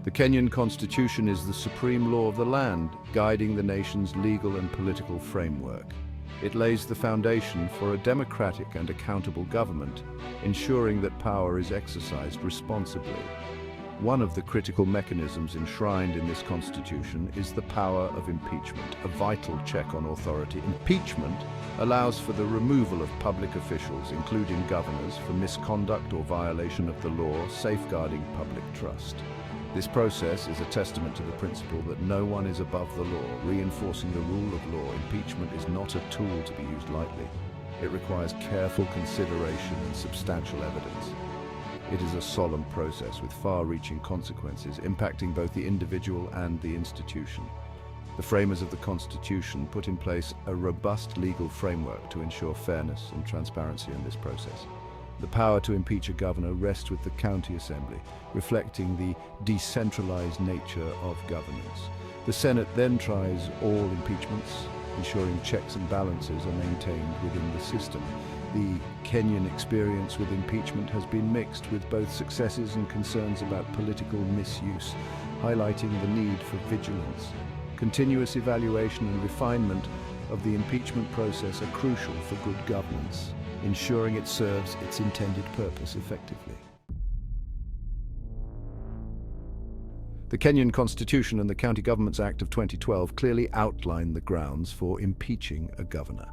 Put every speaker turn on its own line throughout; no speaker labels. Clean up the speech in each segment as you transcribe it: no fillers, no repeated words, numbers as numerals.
The Kenyan constitution is the supreme law of the land, guiding the nation's legal and political framework. It lays the foundation for a democratic and accountable government, ensuring that power is exercised responsibly. One of the critical mechanisms enshrined in this constitution is the power of impeachment, a vital check on authority. Impeachment allows for the removal of public officials, including governors, for misconduct or violation of the law, safeguarding public trust. This process is a testament to the principle that no one is above the law, reinforcing the rule of law. Impeachment is not a tool to be used lightly. It requires careful consideration and substantial evidence. It is a solemn process with far-reaching consequences, impacting both the individual and the institution. The framers of the Constitution put in place a robust legal framework to ensure fairness and transparency in this process. The power to impeach a governor rests with the county assembly, reflecting the decentralized nature of governance. The Senate then tries all impeachments, ensuring checks and balances are maintained within the system. The Kenyan experience with impeachment has been mixed, with both successes and concerns about political misuse, highlighting the need for vigilance. Continuous evaluation and refinement of the impeachment process are crucial for good governance, ensuring it serves its intended purpose effectively. The Kenyan Constitution and the County Governments Act of 2012 clearly outline the grounds for impeaching a governor.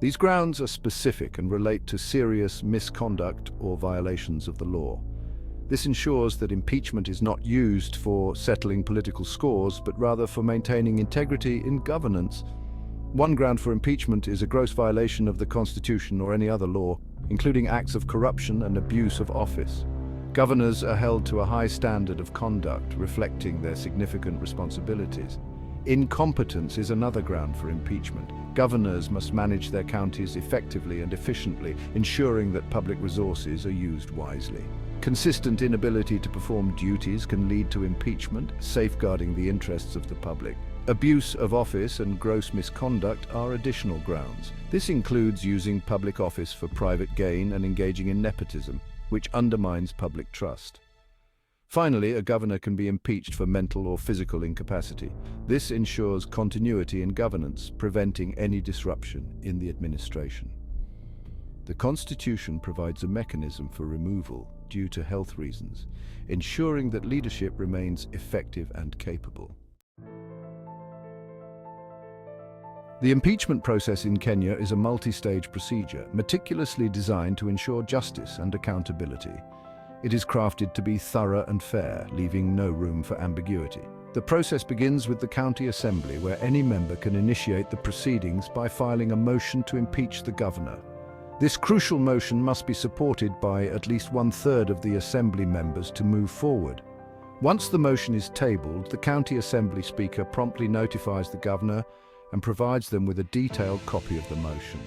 These grounds are specific and relate to serious misconduct or violations of the law. This ensures that impeachment is not used for settling political scores, but rather for maintaining integrity in governance. One ground for impeachment is a gross violation of the Constitution or any other law, including acts of corruption and abuse of office. Governors are held to a high standard of conduct, reflecting their significant responsibilities. Incompetence is another ground for impeachment. Governors must manage their counties effectively and efficiently, ensuring that public resources are used wisely. Consistent inability to perform duties can lead to impeachment, safeguarding the interests of the public. Abuse of office and gross misconduct are additional grounds. This includes using public office for private gain and engaging in nepotism, which undermines public trust. Finally, a governor can be impeached for mental or physical incapacity. This ensures continuity in governance, preventing any disruption in the administration. The Constitution provides a mechanism for removal due to health reasons, ensuring that leadership remains effective and capable. The impeachment process in Kenya is a multi-stage procedure, meticulously designed to ensure justice and accountability. It is crafted to be thorough and fair, leaving no room for ambiguity. The process begins with the county assembly, where any member can initiate the proceedings by filing a motion to impeach the governor. This crucial motion must be supported by at least 1/3 of the assembly members to move forward. Once the motion is tabled, the county assembly speaker promptly notifies the governor and provides them with a detailed copy of the motion.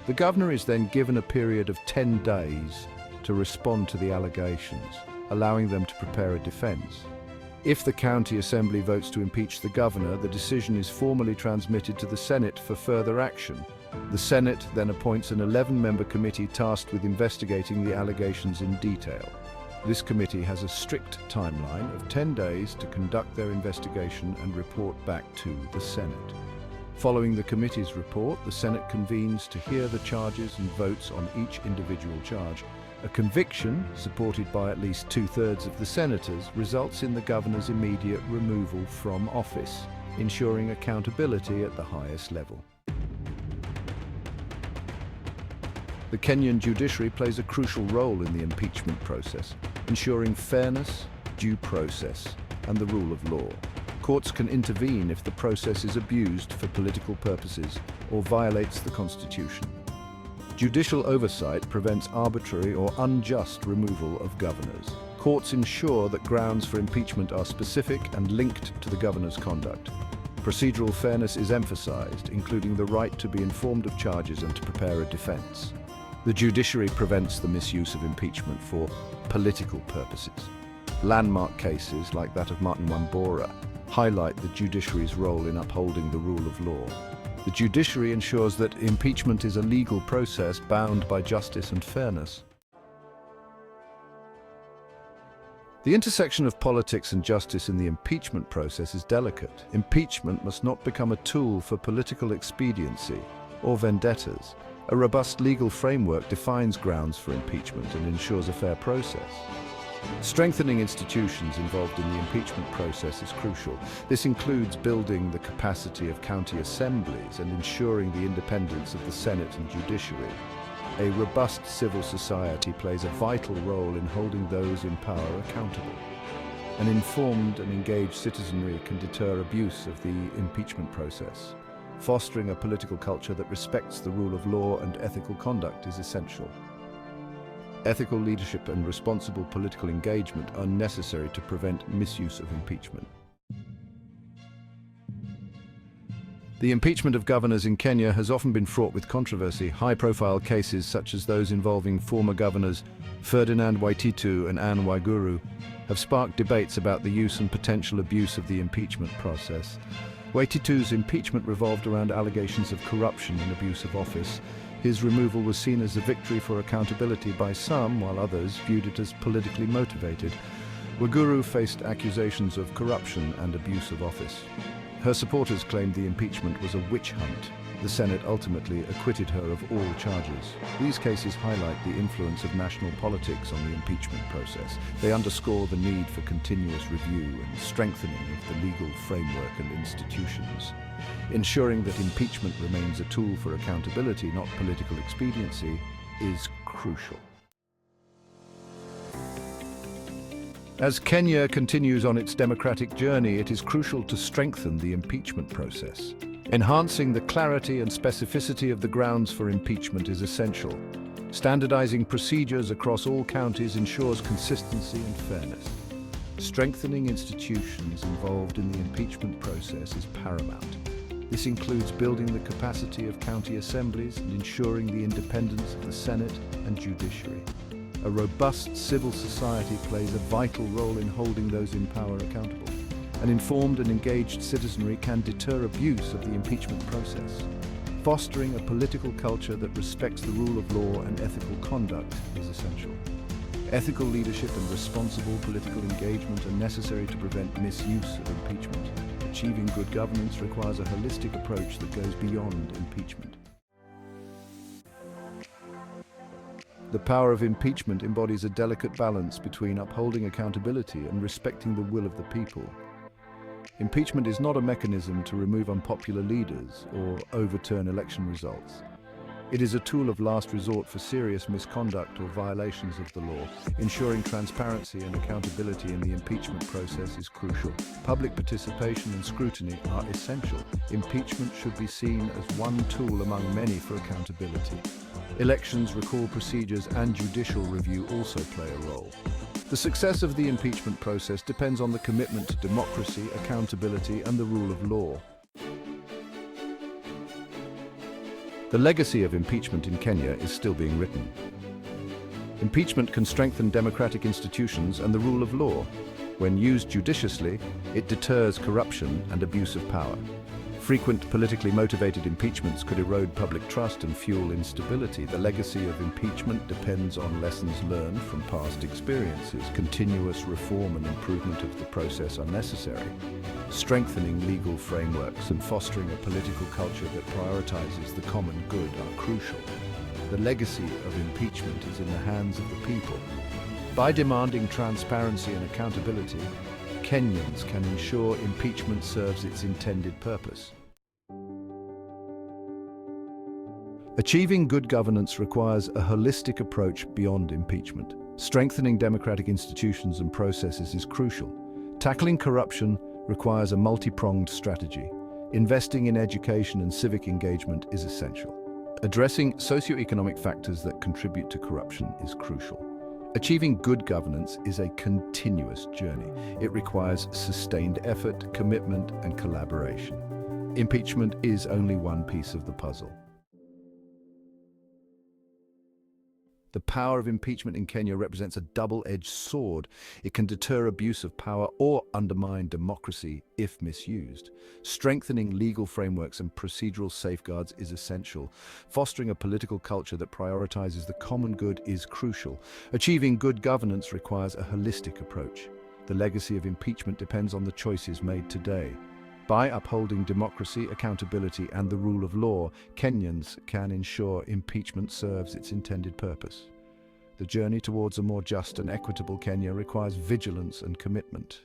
The governor is then given a period of 10 days to respond to the allegations, allowing them to prepare a defense. If the county assembly votes to impeach the governor, the decision is formally transmitted to the Senate for further action. The Senate then appoints an 11-member committee tasked with investigating the allegations in detail. This committee has a strict timeline of 10 days to conduct their investigation and report back to the Senate. Following the committee's report, the Senate convenes to hear the charges and votes on each individual charge. A conviction, supported by at least 2/3 of the senators, results in the governor's immediate removal from office, ensuring accountability at the highest level. The Kenyan judiciary plays a crucial role in the impeachment process, ensuring fairness, due process, and the rule of law. Courts can intervene if the process is abused for political purposes or violates the Constitution. Judicial oversight prevents arbitrary or unjust removal of governors. Courts ensure that grounds for impeachment are specific and linked to the governor's conduct. Procedural fairness is emphasized, including the right to be informed of charges and to prepare a defense. The judiciary prevents the misuse of impeachment for political purposes. Landmark cases like that of Martin Wambora highlight the judiciary's role in upholding the rule of law. The judiciary ensures that impeachment is a legal process bound by justice and fairness. The intersection of politics and justice in the impeachment process is delicate. Impeachment must not become a tool for political expediency or vendettas. A robust legal framework defines grounds for impeachment and ensures a fair process. Strengthening institutions involved in the impeachment process is crucial. This includes building the capacity of county assemblies and ensuring the independence of the Senate and judiciary. A robust civil society plays a vital role in holding those in power accountable. An informed and engaged citizenry can deter abuse of the impeachment process. Fostering a political culture that respects the rule of law and ethical conduct is essential. Ethical leadership and responsible political engagement are necessary to prevent misuse of impeachment. The impeachment of governors in Kenya has often been fraught with controversy. High-profile cases such as those involving former governors Ferdinand Waititu and Waiguru have sparked debates about the use and potential abuse of the impeachment process. Waititu's impeachment revolved around allegations of corruption and abuse of office. His removal was seen as a victory for accountability by some, while others viewed it as politically motivated. Waiguru faced accusations of corruption and abuse of office. Her supporters claimed the impeachment was a witch hunt. The Senate ultimately acquitted her of all charges. These cases highlight the influence of national politics on the impeachment process. They underscore the need for continuous review and strengthening of the legal framework and institutions. Ensuring that impeachment remains a tool for accountability, not political expediency, is crucial. As Kenya continues on its democratic journey, it is crucial to strengthen the impeachment process. Enhancing the clarity and specificity of the grounds for impeachment is essential. Standardizing procedures across all counties ensures consistency and fairness. Strengthening institutions involved in the impeachment process is paramount. This includes building the capacity of county assemblies and ensuring the independence of the Senate and judiciary. A robust civil society plays a vital role in holding those in power accountable. An informed and engaged citizenry can deter abuse of the impeachment process. Fostering a political culture that respects the rule of law and ethical conduct is essential. Ethical leadership and responsible political engagement are necessary to prevent misuse of impeachment. Achieving good governance requires a holistic approach that goes beyond impeachment. The power of impeachment embodies a delicate balance between upholding accountability and respecting the will of the people. Impeachment is not a mechanism to remove unpopular leaders or overturn election results. It is a tool of last resort for serious misconduct or violations of the law. Ensuring transparency and accountability in the impeachment process is crucial. Public participation and scrutiny are essential. Impeachment should be seen as one tool among many for accountability. Elections, recall procedures, and judicial review also play a role. The success of the impeachment process depends on the commitment to democracy, accountability, and the rule of law. The legacy of impeachment in Kenya is still being written. Impeachment can strengthen democratic institutions and the rule of law. When used judiciously, it deters corruption and abuse of power. Frequent politically motivated impeachments could erode public trust and fuel instability. The legacy of impeachment depends on lessons learned from past experiences. Continuous reform and improvement of the process are necessary. Strengthening legal frameworks and fostering a political culture that prioritizes the common good are crucial. The legacy of impeachment is in the hands of the people. By demanding transparency and accountability, Kenyans can ensure impeachment serves its intended purpose. Achieving good governance requires a holistic approach beyond impeachment. Strengthening democratic institutions and processes is crucial. Tackling corruption requires a multi-pronged strategy. Investing in education and civic engagement is essential. Addressing socioeconomic factors that contribute to corruption is crucial. Achieving good governance is a continuous journey. It requires sustained effort, commitment, and collaboration. Impeachment is only one piece of the puzzle. The power of impeachment in Kenya represents a double-edged sword. It can deter abuse of power or undermine democracy if misused. Strengthening legal frameworks and procedural safeguards is essential. Fostering a political culture that prioritizes the common good is crucial. Achieving good governance requires a holistic approach. The legacy of impeachment depends on the choices made today. By upholding democracy, accountability, and the rule of law, Kenyans can ensure impeachment serves its intended purpose. The journey towards a more just and equitable Kenya requires vigilance and commitment.